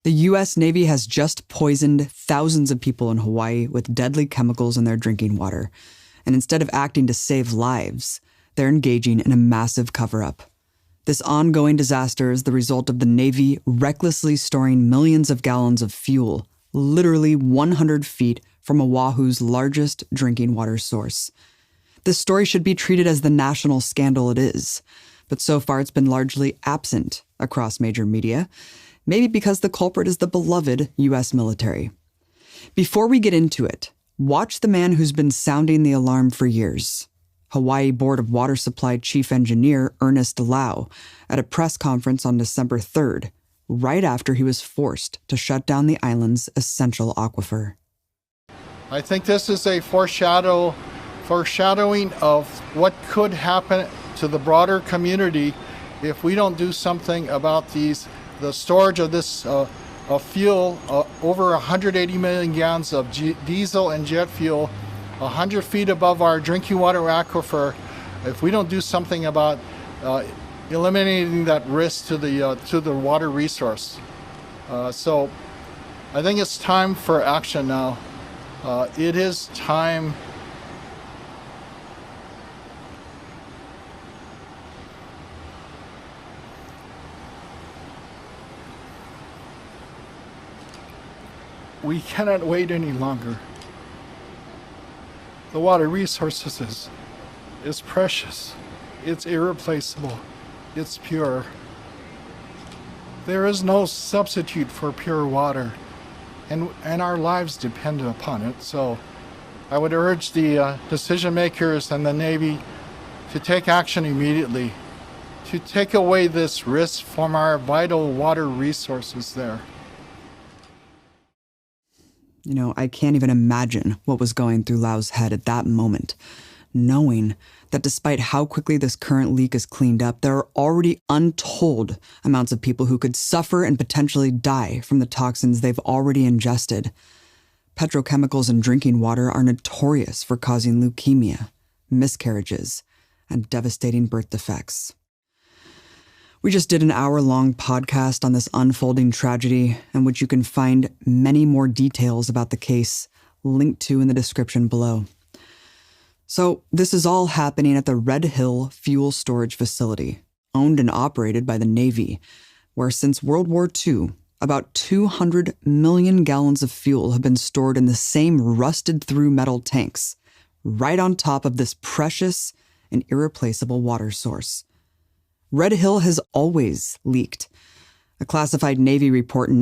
The U.S. Navy has just poisoned thousands of people in Hawaii with deadly chemicals in their drinking water. And instead of acting to save lives, they're engaging in a massive cover-up. This ongoing disaster is the result of the Navy recklessly storing millions of gallons of fuel, literally 100 feet from Oahu's largest drinking water source. This story should be treated as the national scandal it is, but so far it's been largely absent across major media, maybe because the culprit is the beloved U.S. military. Before we get into it, watch the man who's been sounding the alarm for years, Hawaii Board of Water Supply Chief Engineer Ernest Lau, at a press conference on December 3rd, right after he was forced to shut down the island's essential aquifer. I think this is a foreshadowing of what could happen to the broader community if we don't do something about the storage of this fuel, over 180 million gallons of diesel and jet fuel, 100 feet above our drinking water aquifer. If we don't do something about eliminating that risk to the water resource. So I think it's time for action now. It is time. We cannot wait any longer. The water resources is precious. It's irreplaceable. It's pure. There is no substitute for pure water, and our lives depend upon it. So I would urge the decision makers and the Navy to take action immediately to take away this risk from our vital water resources there. You know, I can't even imagine what was going through Lau's head at that moment, knowing that despite how quickly this current leak is cleaned up, there are already untold amounts of people who could suffer and potentially die from the toxins they've already ingested. Petrochemicals in drinking water are notorious for causing leukemia, miscarriages, and devastating birth defects. We just did an hour-long podcast on this unfolding tragedy, in which you can find many more details about the case linked to in the description below. So this is all happening at the Red Hill Fuel Storage Facility, owned and operated by the Navy, where since World War II, about 200 million gallons of fuel have been stored in the same rusted-through metal tanks, right on top of this precious and irreplaceable water source. Red Hill has always leaked. A classified Navy report in